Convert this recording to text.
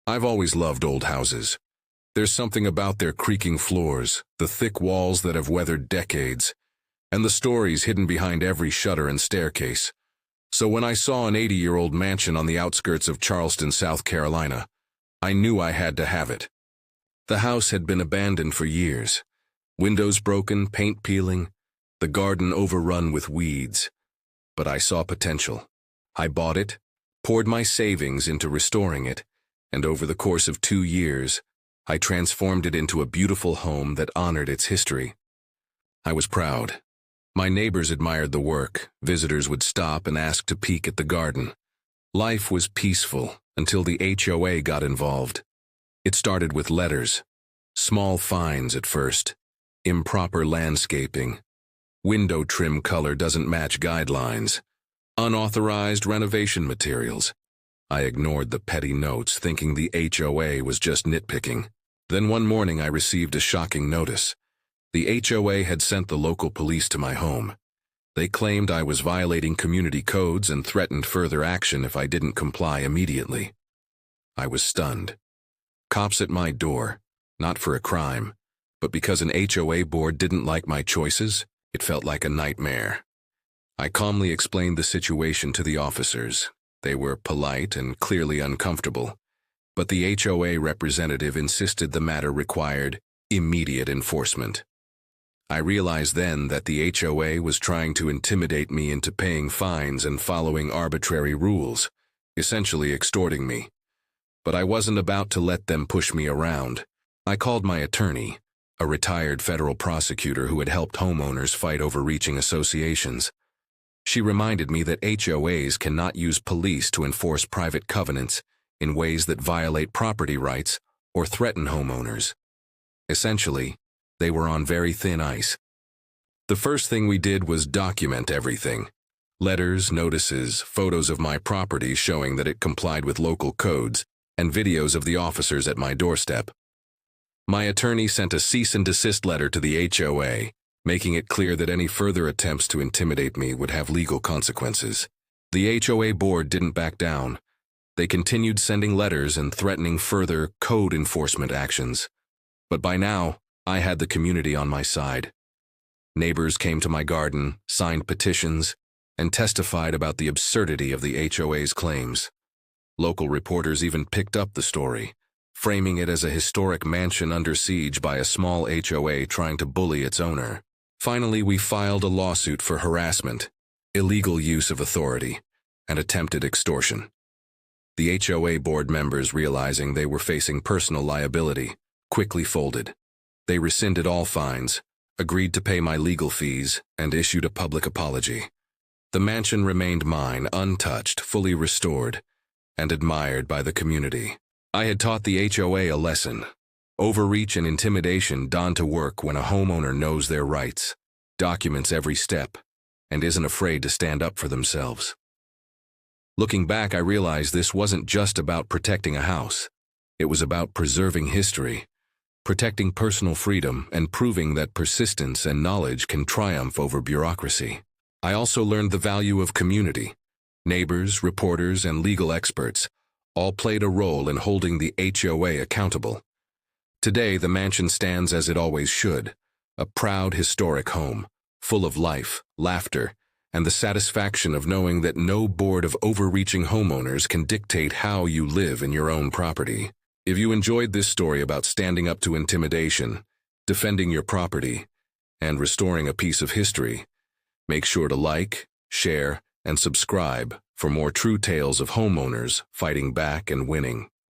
I've always loved old houses. There's something about their creaking floors, the thick walls that have weathered decades, and the stories hidden behind every shutter and staircase. So when I saw an 80-year-old mansion on the outskirts of Charleston, South Carolina, I knew I had to have it. The house had been abandoned for years. Windows broken, paint peeling, the garden overrun with weeds. But I saw potential. I bought it, poured my savings into restoring it, and over the course of 2 years, I transformed it into a beautiful home that honored its history. I was proud. My neighbors admired the work. Visitors would stop and ask to peek at the garden. Life was peaceful until the HOA got involved. It started with letters. Small fines at first. Improper landscaping. Window trim color doesn't match guidelines. Unauthorized renovation materials. I ignored the petty notes, thinking the HOA was just nitpicking. Then one morning I received a shocking notice. The HOA had sent the local police to my home. They claimed I was violating community codes and threatened further action if I didn't comply immediately. I was stunned. Cops at my door, not for a crime, but because an HOA board didn't like my choices. It felt like a nightmare. I calmly explained the situation to the officers. They were polite and clearly uncomfortable, but the HOA representative insisted the matter required immediate enforcement. I realized then that the HOA was trying to intimidate me into paying fines and following arbitrary rules, essentially extorting me. But I wasn't about to let them push me around. I called my attorney, a retired federal prosecutor who had helped homeowners fight overreaching associations. She reminded me that HOAs cannot use police to enforce private covenants in ways that violate property rights or threaten homeowners. Essentially, they were on very thin ice. The first thing we did was document everything. Letters, notices, photos of my property showing that it complied with local codes, and videos of the officers at my doorstep. My attorney sent a cease and desist letter to the HOA, making it clear that any further attempts to intimidate me would have legal consequences. The HOA board didn't back down. They continued sending letters and threatening further code enforcement actions. But by now, I had the community on my side. Neighbors came to my garden, signed petitions, and testified about the absurdity of the HOA's claims. Local reporters even picked up the story, framing it as a historic mansion under siege by a small HOA trying to bully its owner. Finally, we filed a lawsuit for harassment, illegal use of authority, and attempted extortion. The HOA board members, realizing they were facing personal liability, quickly folded. They rescinded all fines, agreed to pay my legal fees, and issued a public apology. The mansion remained mine, untouched, fully restored, and admired by the community. I had taught the HOA a lesson. Overreach and intimidation don to work when a homeowner knows their rights, documents every step, and isn't afraid to stand up for themselves. Looking back, I realized this wasn't just about protecting a house. It was about preserving history, protecting personal freedom, and proving that persistence and knowledge can triumph over bureaucracy. I also learned the value of community. Neighbors, reporters, and legal experts all played a role in holding the HOA accountable. Today, the mansion stands as it always should, a proud, historic home, full of life, laughter, and the satisfaction of knowing that no board of overreaching homeowners can dictate how you live in your own property. If you enjoyed this story about standing up to intimidation, defending your property, and restoring a piece of history, make sure to like, share, and subscribe for more true tales of homeowners fighting back and winning.